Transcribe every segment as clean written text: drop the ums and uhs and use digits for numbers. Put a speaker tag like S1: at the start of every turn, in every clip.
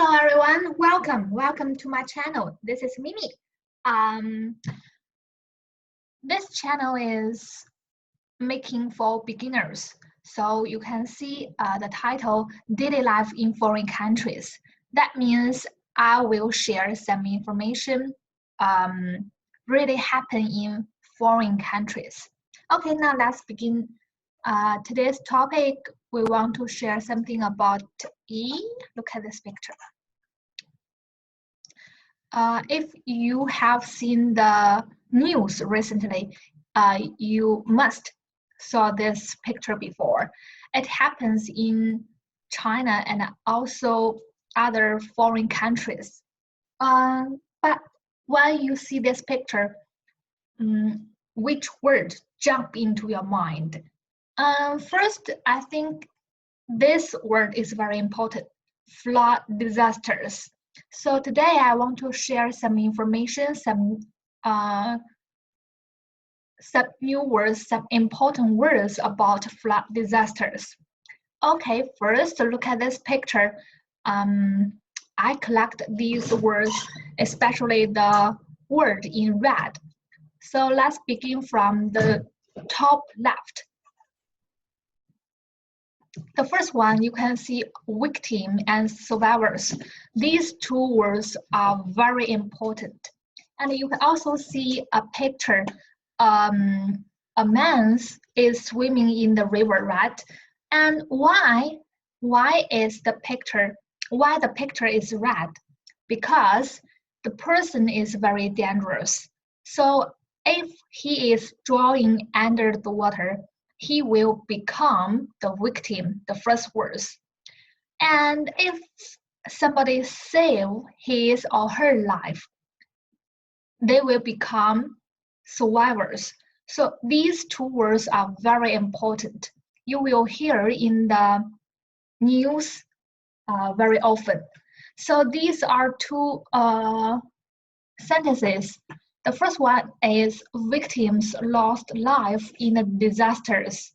S1: Hello everyone, welcome to my channel. This is Mimi. This channel is making for beginners. So you can see the title Daily Life in Foreign Countries. That means I will share some information really happen in foreign countries. Okay, now let's begin. Today's topic, we want to share something about look at this picture. If you have seen the news recently, you must saw this picture before. It happens in China and also other foreign countries. But when you see this picture, which word jump into your mind? First, I think this word is very important, flood disasters. So today I want to share some information, some new words, some important words about flood disasters. Okay, first look at this picture. I collect these words, especially the word in red. So let's begin from the top left. The first one, you can see victim and survivors. These two words are very important. And you can also see a picture. A man is swimming in the river, right? And why the picture is red? Because the person is very dangerous. So if he is drowning under the water, he will become the victim, the first words. And if somebody save his or her life, they will become survivors. So these two words are very important. You will hear in the news very often. So these are two sentences. The first one is victims lost life in the disasters.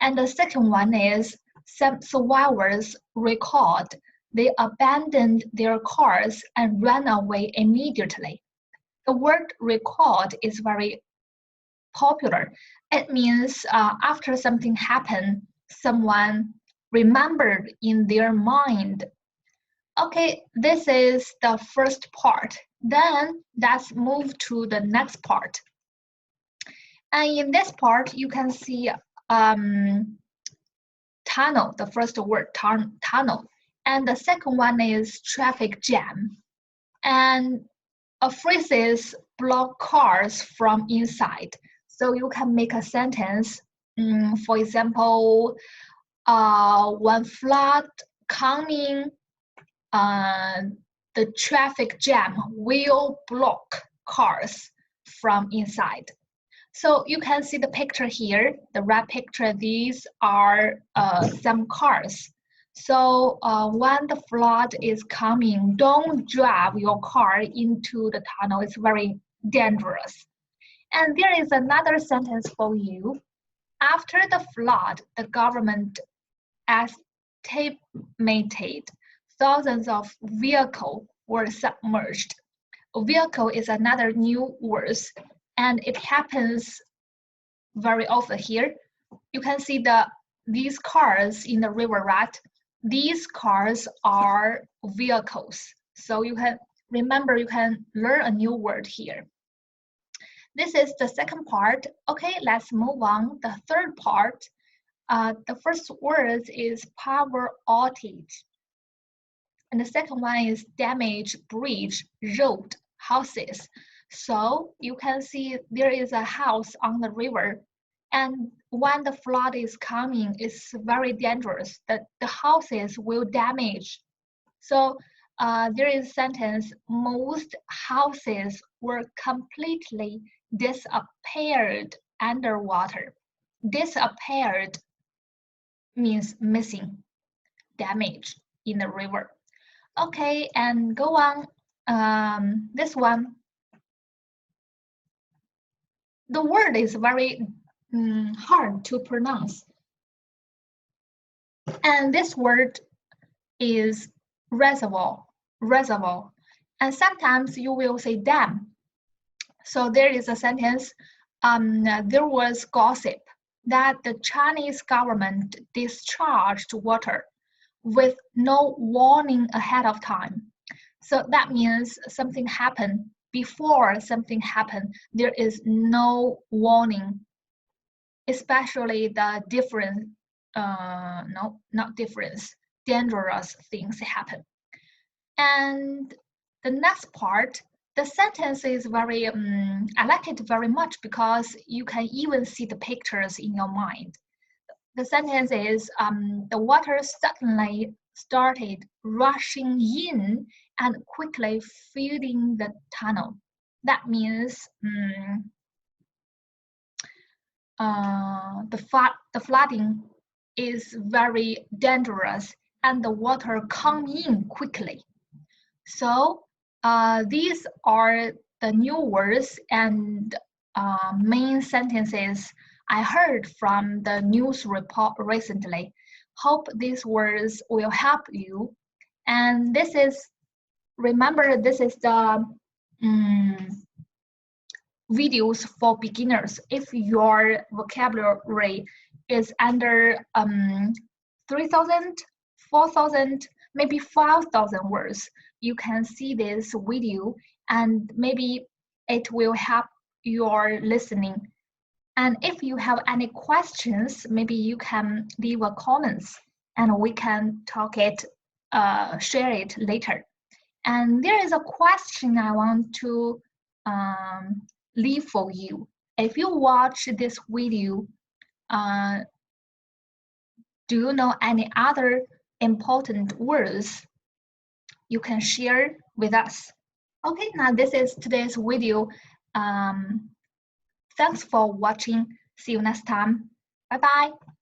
S1: And the second one is some survivors recalled. They abandoned their cars and ran away immediately. The word recalled is very popular. It means after something happened, someone remembered in their mind. Okay, this is the first part. Then let's move to the next part. And in this part, you can see tunnel, the first word, tunnel. And the second one is traffic jam. And a phrase is block cars from inside. So you can make a sentence, for example, when flood coming, the traffic jam will block cars from inside. So you can see the picture here, the red picture. These are some cars. So when the flood is coming, don't drive your car into the tunnel. It's very dangerous. And there is another sentence for you. After the flood, the government estimated thousands of vehicles were submerged. A vehicle is another new word, and it happens very often here. You can see these cars in the river, right? These cars are vehicles. So you can remember, you can learn a new word here. This is the second part. Okay, let's move on. The third part, the first word is power outage. And the second one is damage, bridge, road, houses. So you can see there is a house on the river. And when the flood is coming, it's very dangerous. The houses will damage. So there is a sentence, most houses were completely disappeared underwater. Disappeared means missing, damage in the river. Okay, and go on. This one, the word is very hard to pronounce. And this word is reservoir. reservoir. And sometimes you will say dam. So there is a sentence, there was gossip that the Chinese government discharged water with no warning ahead of time. So that means something happened before something happened. There is no warning, especially the different, dangerous things happen. And the next part, the sentence is very, I like it very much because you can even see the pictures in your mind. The sentence is, the water suddenly started rushing in and quickly filling the tunnel. That means the flooding is very dangerous and the water come in quickly. So these are the new words and main sentences I heard from the news report recently. Hope these words will help you. And remember, this is the videos for beginners. If your vocabulary is under 3,000, 4,000, maybe 5,000 words, you can see this video and maybe it will help your listening. And if you have any questions, maybe you can leave a comments and we can share it later. And there is a question I want to leave for you. If you watch this video, do you know any other important words you can share with us? Okay, now this is today's video. Thanks for watching. See you next time. Bye-bye.